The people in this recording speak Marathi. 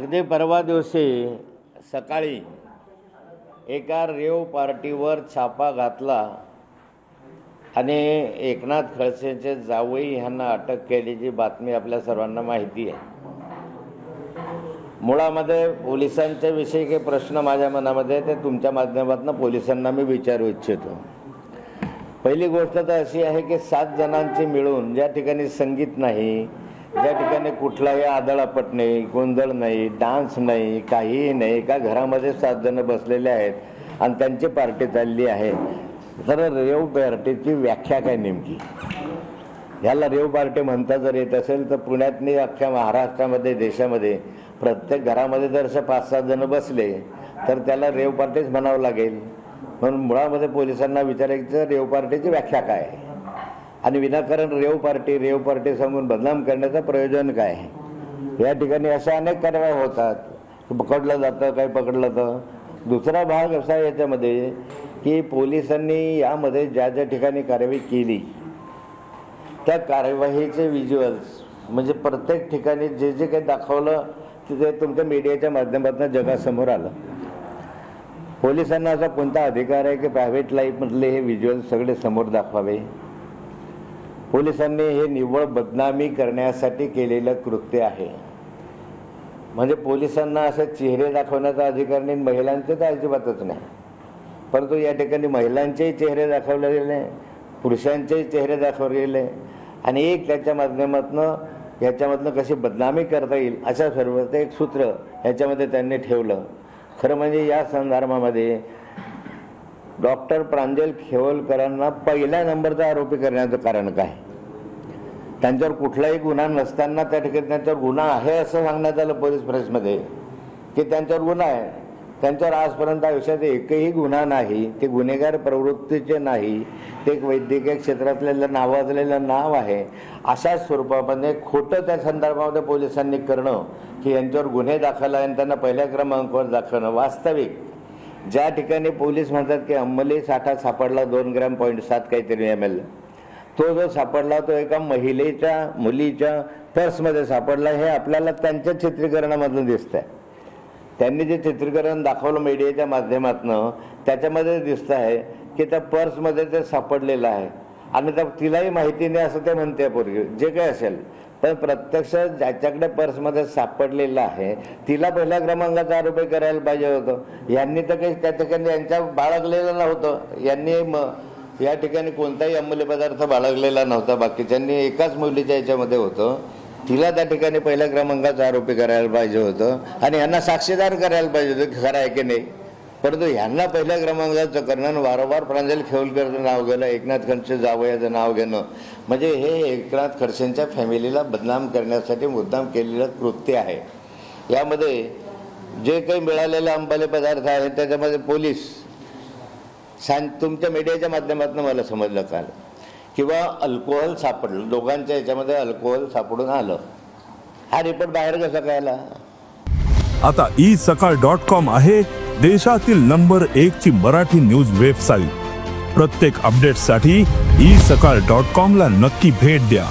अगदी परवा दिवशी सकाळी एका रेव पार्टीवर छापा घातला आणि एकनाथ खडसेंचे जावई यांना अटक केल्याची बातमी आपल्या सर्वांना माहिती आहे। मुळामध्ये पोलिसांच्या विषयी काही प्रश्न माझ्या मनामध्ये ते तुमच्या माध्यमातून पोलिसांना मी विचारू इच्छितो। पहिली गोष्ट तर अशी आहे की 7 जणांची मिळून ज्या ठिकाणी संगीत नाही, ज्या ठिकाणी कुठलाही आदळापट नाही, गोंधळ नाही, डान्स नाही, काहीही नाही, एका घरामध्ये 7 जण बसलेले आहेत आणि त्यांची पार्टी चालली आहे। तर रेव पार्टीची व्याख्या काय नेमकी? याला रेव पार्टी म्हणता जर येत असेल तर पुण्यातनी अख्ख्या महाराष्ट्रामध्ये देशामध्ये प्रत्येक घरामध्ये जर असे 5-7 जण बसले तर त्याला रेव पार्टीच म्हणावं लागेल। म्हणून मुळामध्ये पोलिसांना विचारायचं रेव पार्टीची व्याख्या काय आहे आणि विनाकारण रेव पार्टी सांगून बदनाम करण्याचं प्रयोजन काय आहे। या ठिकाणी अशा अनेक कारवाया होतात, पकडलं जातं, काही पकडलं जातं। दुसरा भाग असा याच्यामध्ये की पोलिसांनी यामध्ये ज्या ज्या ठिकाणी कारवाई केली त्या कार्यवाहीचे व्हिज्युअल्स म्हणजे प्रत्येक ठिकाणी जे जे काही दाखवलं ते तुमच्या मीडियाच्या माध्यमातून जगासमोर आलं। पोलिसांना असा कोणता अधिकार आहे की प्रायव्हेट लाईफमधले हे व्हिज्युअल्स सगळे समोर दाखवावे? पोलिसांनी हे निव्वळ बदनामी करण्यासाठी केलेलं कृत्य आहे। म्हणजे पोलिसांना असे चेहरे दाखवण्याचा अधिकार नाही, महिलांचे तर अजिबातच नाही। परंतु या ठिकाणी महिलांचेही चेहरे दाखवले गेले, पुरुषांचेही चेहरे दाखवले गेले आणि एक त्याच्या याच्यामधनं कशी बदनामी करता येईल अशा सर्वचं एक सूत्र याच्यामध्ये त्यांनी ठेवलं। खरं म्हणजे या संदर्भामध्ये डॉक्टर प्रांजल खेवलकरांना पहिल्या नंबरचा आरोपी करण्याचं कारण काय? त्यांच्यावर कुठलाही गुन्हा नसताना त्या ठिकाणी त्यांच्यावर गुन्हा आहे असं सांगण्यात आलं पोलीस प्रेसमध्ये की त्यांच्यावर गुन्हा आहे। त्यांच्यावर आजपर्यंत आयुष्यात एकही गुन्हा नाही, ते गुन्हेगार प्रवृत्तीचे नाही, ते एक वैद्यकीय क्षेत्रातलेलं नावाजलेलं नाव आहे। अशा स्वरूपामध्ये खोटं त्या संदर्भामध्ये पोलिसांनी करणं की यांच्यावर गुन्हे दाखल आहे आणि त्यांना पहिल्या क्रमांकावर दाखवणं। वास्तविक ज्या ठिकाणी पोलीस म्हणतात की अंमली साठा सापडला 2.7 काहीतरी ml, तो जो सापडला तो एका मुलीच्या पर्समध्ये सापडला, हे आपल्याला त्यांच्या चित्रीकरणामधून दिसतंय। त्यांनी जे चित्रीकरण दाखवलं मीडियाच्या माध्यमातून त्याच्यामध्ये दिसतं आहे की त्या पर्समध्ये ते सापडलेलं आहे आणि तिलाही माहिती नाही असं ते म्हणते पूर्वी जे काही असेल, पण प्रत्यक्ष ज्याच्याकडे पर्समध्ये सापडलेलं आहे तिला पहिल्या क्रमांकाचा आरोपी करायला पाहिजे होतं। यांनी तर काही त्या ठिकाणी यांच्या बाळगलेलं नव्हतं, यांनी या ठिकाणी कोणताही अंमली पदार्थ बाळगलेला नव्हता, बाकीच्यांनी एकाच मुलीच्या याच्यामध्ये होतं, तिला त्या ठिकाणी पहिल्या क्रमांकाचा आरोपी करायला पाहिजे होतं आणि यांना साक्षीदार करायला पाहिजे होतं खरं आहे की नाही। परंतु यांना पहिल्या क्रमांकाचं करणं, वारंवार प्रांजल खेवलकरचं नाव घेणं, एकनाथ खडसे जावयाचं नाव घेणं म्हणजे हे एकनाथ खडसेंच्या फॅमिलीला बदनाम करण्यासाठी मुद्दाम केलेलं कृत्य आहे। यामध्ये जे काही मिळालेले अंमली पदार्थ आहेत त्याच्यामध्ये पोलीस तुमच्या मीडियाच्या माध्यमातून मला समजलं काल किंवा अल्कोहोल सापडलं, दोघांच्या याच्यामध्ये अल्कोहोल सापडून आलं। हा रिपोर्ट बाहेर कसा कळला? आता isakal.com आहे देशातील नंबर 1 ची मराठी न्यूज वेबसाईट। प्रत्येक अपडेटसाठी isakal.com ला नक्की भेट द्या।